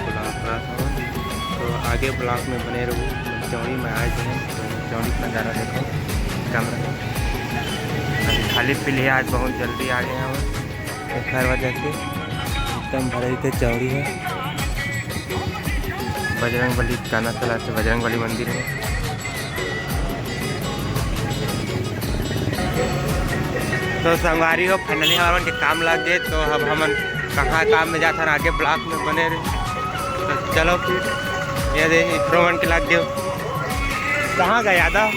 Block रहा था। तो आगे ब्लॉक में बने रहो। चौड़ी में आए थे तो चौड़ी का नज़ारा देखो कैमरा में। खाली पीली आज बहुत जल्दी आ गए हैं और हर वजह से एकदम भरे थे। चौड़ी है बजरंग बली गाना चलाते बजरंग बली मंदिर है। तो संगवारी हो फाइनली हमारे के काम लग गए। तो अब हम कहाँ काम में जाता है आगे ब्लॉक में बने रहे। तो चलो फिर ये दे इंफ्रोमेंट के लग गए। कहाँ गया यादव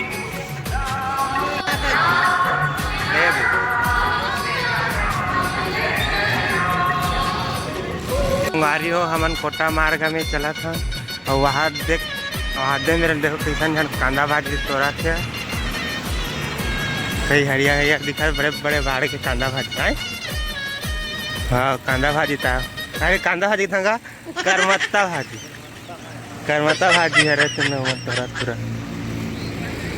संगवारी हो हमन कोटा मार्ग में चला था और वहाँ देख दे मेरे देखो किसान जन कांदा भाजी तोड़ा थे। कई हरिया हरिया दिखा बड़े बड़े भाड़े के कांदा भाजी आए। हाँ कांदा भाजी था। अरे कांदा भाजी था करमत्ता भाजी है रे तुमने तोरा पूरा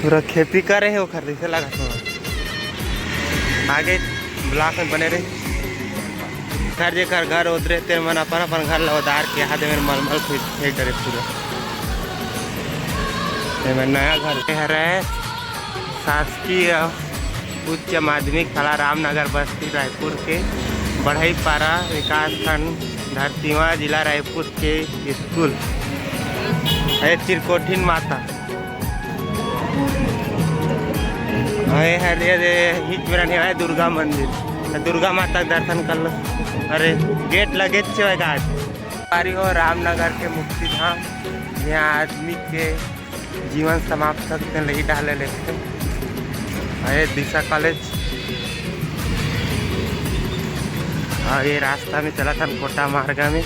पूरा खेती करे है वो खरीद से लगा। तो आगे ब्लॉक में बने रहे घर जेकर घर उधरे तेरे मन अपन अपन घर लौदार के हाथ में मलमल फेंक करे पूरा। नया घर है रहे शासकीय उच्च माध्यमिक शाला रामनगर बस्ती रायपुर के बढ़ईपारा विकास खंड धरतीवा जिला रायपुर के स्कूल है चिरकोठीन माता हिच मेरा नहीं है दुर्गा मंदिर। दुर्गा माता का दर्शन कर लो। अरे गेट लगे आज हो रामनगर के मुक्ति धाम। यहाँ आदमी के जीवन समाप्त सकते नहीं डाले लेते। अरे दिशा कॉलेज और ये रास्ता में चला था कोटा मार्ग में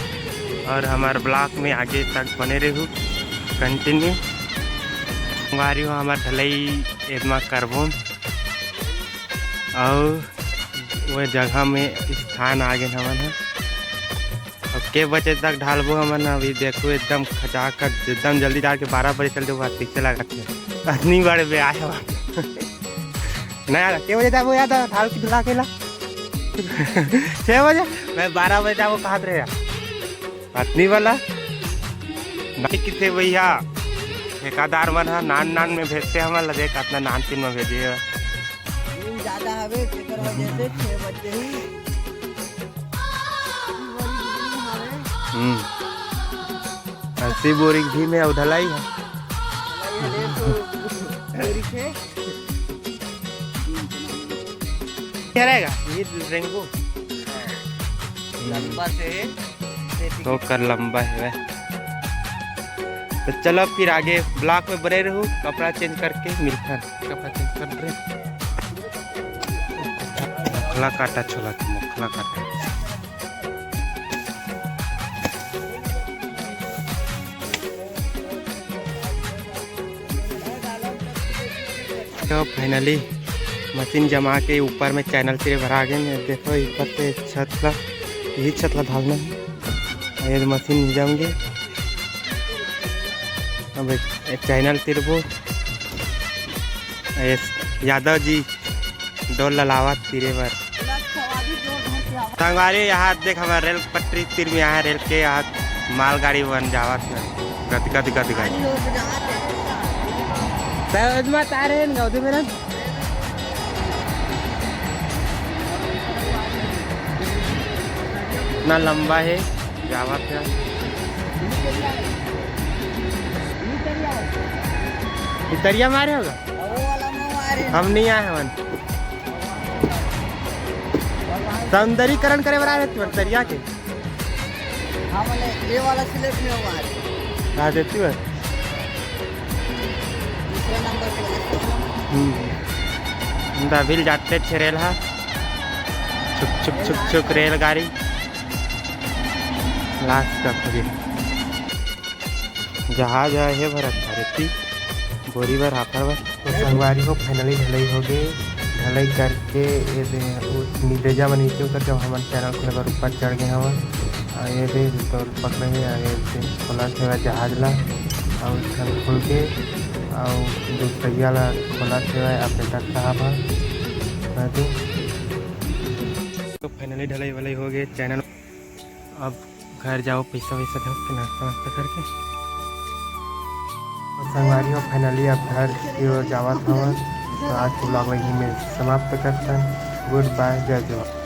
और हमारे ब्लॉक में आगे तक बने रहे कंटिन्यू। हमारी हो हमारे ढलई एदमा करबून और वह जगह में स्थान आ गए हमन है। और के बजे तक ढालबो हमन अभी देखो एकदम खचाखच एकदम जल्दी डाल के 12 बजे चल जाओ पीछे लगा इतनी बड़े बे आए नया के बजे जाबो याद ढाल की ढला केला 6 बजे मैं 12 बजे जाबो कहाँ रहे पत्नी वाला नहीं किथे भैया ठेकादार मन है नान में भेजते हमारे लगे अपना नान तीन में भेजिए ज्यादा हवे तेकर वजह से 6 बजे ही 80 बोरी घी में उधलाई है। क्या रहेगा ये रेंगो लंबा से तो कर लंबा है। तो चलो फिर आगे ब्लॉक में बने रहो। कपड़ा चेंज करके मिलकर कपड़ा चेंज कर रहे मखला काटा छोला मखला काटा। तो फाइनली मशीन जमा के ऊपर में चैनल से भरा गए। देखो ऊपर से छत का यही छत का ढालना है। ये मशीन जम गए अब चैनल तिरबो यादव जी डोल ललावत तिरे पर संगवारी यहाँ देख हमारे रेल पटरी तिर में यहाँ रेल के यहाँ मालगाड़ी बन जावत गद गद गद गाड़ी मेरा इतना लंबा है जावत है। इतरिया मारे होगा हम नहीं आए हैं सौंदर्यीकरण करे बना रहती है तरिया के ये वाला स्लिप में हमारे आ देती है दूसरा नंबर पे बिल जाते छे रेल है छुक छुक छुक छुक रेलगाड़ी लास्ट तक जहाज है भरत भारती बोरी भर हाफर भर। तो संगवारी हो फाइनली ढलाई हो गई। ढलाई करके नीचा में नीचे उतर के हमारे चैनल खुले पर ऊपर चढ़ गए हम ये दे तो पकड़े हैं आगे से खोला थे जहाज ला और खुल के और दूसरिया ला खोला थे ऑपरेटर साहब तो फाइनली ढलाई वलाई हो गए चैनल। अब घर जाओ पैसा वैसा दो के नाश्ता वास्ता करके। और संगवारी हो फाइनली अब घर की ओर जावत हवन। तो आज के ब्लॉग यहीं में समाप्त करते हैं। गुड बाय, जय जवाहर।